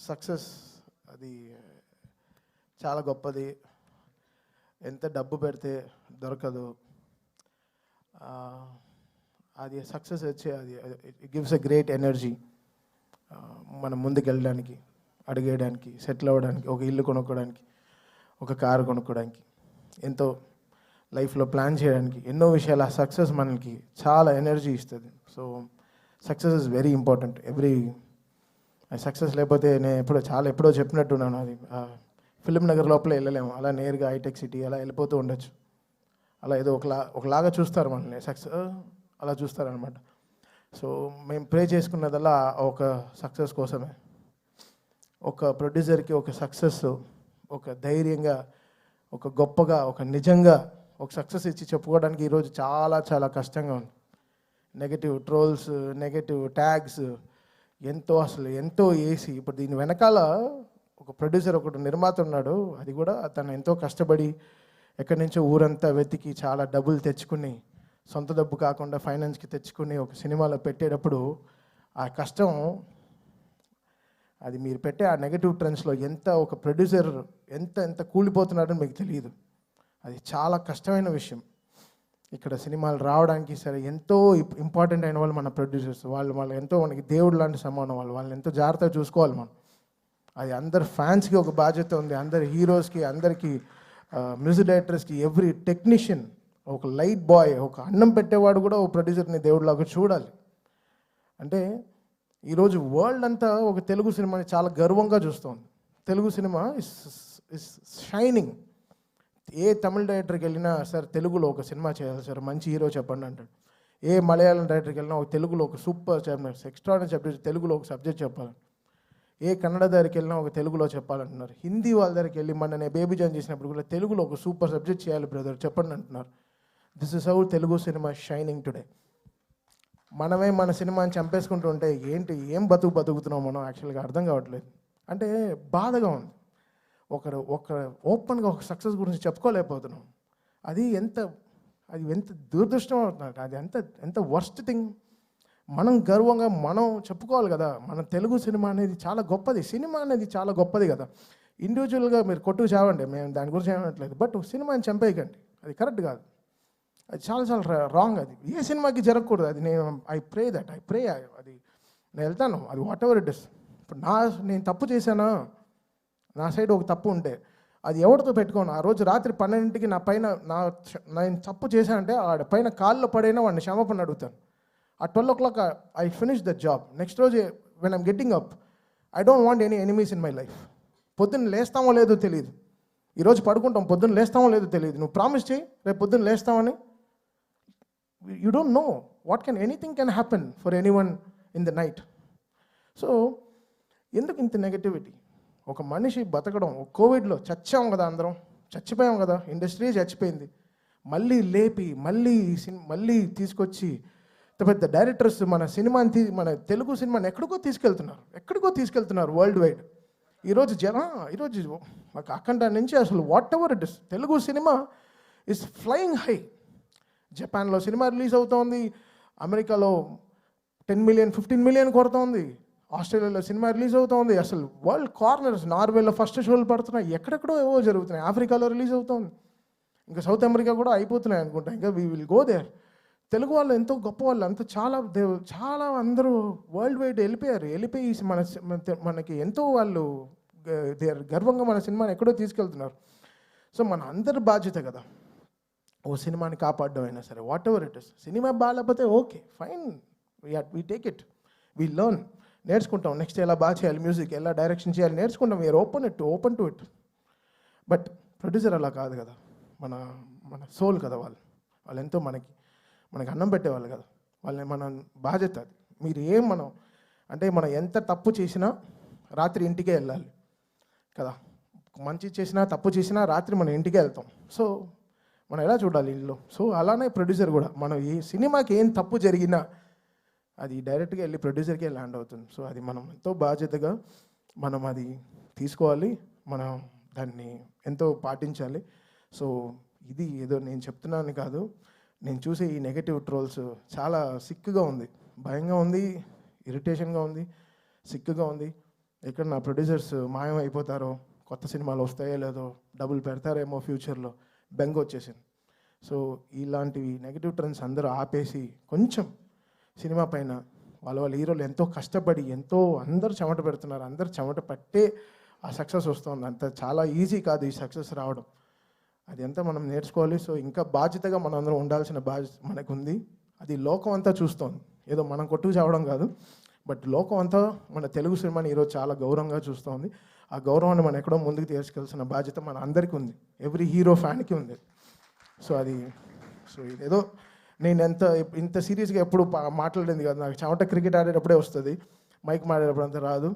Success అది చాలా గొప్పది. ఎంత డబ్బు పెడితే దొరకదు. అది సక్సెస్ వచ్చే అది it gives a great energy మనం ముందుకు వెళ్ళడానికి, అడిగేయడానికి, సెటిల్ అవ్వడానికి, ఒక ఇల్లు కొనుక్కోవడానికి, ఒక కారు కొనుక్కోవడానికి, ఎంతో లైఫ్లో ప్లాన్ చేయడానికి, ఎన్నో విషయాలు ఆ సక్సెస్ మనకి చాలా ఎనర్జీ ఇస్తుంది. So success is very important. Success లేకపోతే నేను ఎప్పుడో చెప్పినట్టున్నాను, అది ఫిలిం నగర్ లోపల వెళ్ళలేము, అలా నేరుగా హైటెక్ సిటీ అలా వెళ్ళిపోతూ ఉండొచ్చు. అలా ఏదో ఒకలాగా చూస్తారు మనల్ని, సక్సెస్ అలా చూస్తారనమాట. సో మేము ప్రే చేసుకున్నదల్లా ఒక సక్సెస్ కోసమే. ఒక ప్రొడ్యూసర్కి ఒక సక్సెస్, ఒక ధైర్యంగా, ఒక గొప్పగా, ఒక నిజంగా ఒక సక్సెస్ ఇచ్చి చెప్పుకోవడానికి ఈరోజు చాలా చాలా కష్టంగా ఉంది. నెగటివ్ ట్రోల్స్, నెగటివ్ ట్యాగ్స్ ఎంతో వేసి, ఇప్పుడు దీని వెనకాల ఒక ప్రొడ్యూసర్, ఒకటి నిర్మాత ఉన్నాడు. అది కూడా తను ఎంతో కష్టపడి ఎక్కడి నుంచో ఊరంతా వెతికి చాలా డబ్బులు తెచ్చుకుని, సొంత డబ్బు కాకుండా ఫైనాన్స్కి తెచ్చుకుని ఒక సినిమాలో పెట్టేటప్పుడు ఆ కష్టం, అది మీరు పెట్టే ఆ నెగటివ్ ట్రెండ్స్లో ఒక ప్రొడ్యూసర్ ఎంత కూలిపోతున్నాడని మీకు తెలియదు. అది చాలా కష్టమైన విషయం. ఇక్కడ సినిమాలు రావడానికి సరే ఎంతో ఇంపార్టెంట్ అయిన వాళ్ళు మన ప్రొడ్యూసర్స్. వాళ్ళు ఎంతో మనకి దేవుడు లాంటి సమానం. వాళ్ళని ఎంతో జాగ్రత్తగా చూసుకోవాలి మనం. అది అందరు ఫ్యాన్స్కి ఒక బాధ్యత ఉంది, అందరి హీరోస్కి, అందరికీ మ్యూజిక్ డైరెక్టర్స్కి, ఎవ్రీ టెక్నీషియన్, ఒక లైట్ బాయ్, ఒక అన్నం పెట్టేవాడు కూడా ఒక ప్రొడ్యూసర్ని దేవుడిలాగా చూడాలి. అంటే ఈరోజు వరల్డ్ అంతా ఒక తెలుగు సినిమాని చాలా గర్వంగా చూస్తుంది. Telugu cinema is shining. ఏ తమిళ డైరెక్టర్కి వెళ్ళినా, సార్ తెలుగులో ఒక సినిమా చేయాలి సార్, మంచి హీరో చెప్పండి అంటాడు. ఏ మలయాళం డైరెక్టర్కి వెళ్ళినా ఒక తెలుగులో ఒక సూపర్ ఎక్స్ట్రాడినరీ సబ్జెక్ట్, తెలుగులో ఒక సబ్జెక్ట్ చెప్పాలి. ఏ కన్నడ దగ్గరికి వెళ్ళినా ఒక తెలుగులో చెప్పాలంటున్నారు. హిందీ వాళ్ళ దగ్గరికి వెళ్ళి నేను బేబీ జాన్ చేసినప్పుడు కూడా తెలుగులో ఒక సూపర్ సబ్జెక్ట్ చేయాలి బ్రదర్ చెప్పండి అంటున్నారు. This is how Telugu cinema shining today. మనమే మన సినిమాని చంపేసుకుంటూ ఉంటే ఏం బతుకుతున్నాం మనం, యాక్చువల్గా అర్థం కావట్లేదు. అంటే బాధగా ఉంది. ఒక ఓపెన్గా ఒక సక్సెస్ గురించి చెప్పుకోలేకపోతున్నాం. అది ఎంత దురదృష్టం అవుతుంది. అది ఎంత వర్స్ట్ థింగ్. మనం గర్వంగా మనం చెప్పుకోవాలి కదా, మన తెలుగు సినిమా అనేది చాలా గొప్పది. సినిమా అనేది చాలా గొప్పది కదా. ఇండివిజువల్గా మీరు కొట్టుకు చావండి, మేము దాని గురించి ఏమనట్లేదు. బట్ సినిమాని చంపేయకండి, అది కరెక్ట్ కాదు. అది చాలా రాంగ్. అది ఏ సినిమాకి జరగకూడదు. అది ఐ ప్రే అది నేను వెళ్తాను, అది వాట్ ఎవర్ ఇట్ ఇస్. ఇప్పుడు నేను తప్పు చేశానా, నా సైడ్ ఒక తప్పు ఉంటే అది ఎవరితో పెట్టుకోను. ఆ రోజు రాత్రి 12ంటికి నేను తప్పు చేశానంటే ఆడ పైన కాల్లో పడైనా వాడిని క్షమాపణ అడుగుతాను. ఆ 12 o'clock I finish the job. Next రోజు when I'm getting up, I don't want any enemies in my life. పొద్దున్న లేస్తామో లేదో తెలియదు, ఈరోజు పడుకుంటాం, పొద్దున్న లేస్తామో లేదో తెలియదు. నువ్వు ప్రామిస్ చేయి రేపు పొద్దున్న లేస్తామని. You don't know anything can happen for anyone in the night. So ఎందుకు ఇంత నెగటివిటీ? ఒక మనిషి బతకడం, కోవిడ్లో చచ్చాం కదా, అందరం చచ్చిపోయాం కదా, ఇండస్ట్రీ చచ్చిపోయింది. మళ్ళీ లేపి మళ్ళీ తీసుకొచ్చి పెద్ద డైరెక్టర్స్ మన తెలుగు సినిమాని ఎక్కడికో తీసుకెళ్తున్నారు వరల్డ్ వైడ్. ఈరోజు మాకు అఖండ నుంచి అసలు what ever it is, Telugu cinema is flying high. జపాన్లో సినిమా రిలీజ్ అవుతోంది, అమెరికాలో 10 million 15 million కొడుతోంది, ఆస్ట్రేలియాలో సినిమా రిలీజ్ అవుతోంది. అసలు వరల్డ్ కార్నర్స్, నార్వేలో ఫస్ట్ షోలు పడుతున్నాయి, ఎక్కడెక్కడో ఏవో జరుగుతున్నాయి, ఆఫ్రికాలో రిలీజ్ అవుతోంది, ఇంకా సౌత్ అమెరికా కూడా అయిపోతున్నాయి అనుకుంటా. ఇంకా we will go there. Telugu వాళ్ళు ఎంతో గొప్ప వాళ్ళు, చాలా అందరూ వరల్డ్ వైడ్ వెళ్ళిపోయి మనకి ఎంతో వాళ్ళు గర్వంగా మన సినిమాని ఎక్కడో తీసుకెళ్తున్నారు. సో మన అందరి బాధ్యత కదా ఓ సినిమాని కాపాడడం అయినా సరే, whatever it is. Cinema బాగాలేకపోతే okay fine, we take it, we learn, నేర్చుకుంటాం. నెక్స్ట్ ఎలా బాగా చేయాలి, మ్యూజిక్ ఎలా డైరెక్షన్ చేయాలి నేర్చుకుంటాం. We are open to it. But producer అలా కాదు కదా, మన సోల్ కదా వాళ్ళు ఎంతో మనకి అన్నం పెట్టేవాళ్ళు కదా, మన బాధ్యత అది. మనం ఎంత తప్పు చేసినా రాత్రి ఇంటికే వెళ్ళాలి కదా, మంచి చేసినా తప్పు చేసినా రాత్రి మనం ఇంటికే వెళ్తాం. సో మనం ఎలా చూడాలి ఇల్లు. సో అలానే ప్రొడ్యూసర్ కూడా, మనం ఈ సినిమాకి ఏం తప్పు జరిగినా అది డైరెక్ట్గా వెళ్ళి ప్రొడ్యూసర్కే ల్యాండ్ అవుతుంది. సో అది మనం ఎంతో బాధ్యతగా మనం అది తీసుకోవాలి, మనం దాన్ని ఎంతో పాటించాలి. సో ఇది ఏదో నేను చెప్తున్నాను కాదు, నేను చూసే ఈ నెగటివ్ ట్రోల్స్ చాలా సిక్కుగా ఉంది, భయంగా ఉంది, ఇరిటేషన్గా ఉంది, సిక్కుగా ఉంది. ఇక్కడ నా ప్రొడ్యూసర్స్ మాయం అయిపోతారో, కొత్త సినిమాలు వస్తాయో లేదో, డబ్బులు పెడతారేమో ఫ్యూచర్లో బెంగ వచ్చేసింది. సో ఇలాంటివి నెగిటివ్ ట్రెండ్స్ అందరూ ఆపేసి కొంచెం సినిమా పైన వాళ్ళ హీరోలు ఎంతో కష్టపడి అందరూ చెమట పెడుతున్నారు, అందరూ చెమట పట్టే ఆ సక్సెస్ వస్తుంది. అంత చాలా ఈజీ కాదు ఈ సక్సెస్ రావడం, అది ఎంత మనం నేర్చుకోవాలి. సో ఇంకా బాధ్యతగా మనం అందరం ఉండాల్సిన బాధ్యత మనకు ఉంది. అది లోకం అంతా చూస్తోంది, ఏదో మనం కొట్టుకు చావడం కాదు, బట్ లోకం అంతా మన తెలుగు సినిమాని ఈరోజు చాలా గౌరవంగా చూస్తోంది. ఆ గౌరవాన్ని మనం ఎక్కడో ముందుకు తీసుకెళ్లాల్సిన బాధ్యత మన అందరికీ ఉంది, ఎవ్రీ హీరో ఫ్యాన్కి ఉంది. సో ఇదేదో నేను ఇంత సీరియస్గా ఎప్పుడు మాట్లాడేది కాదు, నాకు చెమట క్రికెట్ ఆడేటప్పుడే వస్తుంది, మైక్ మాడేటప్పుడు అంత రాదు.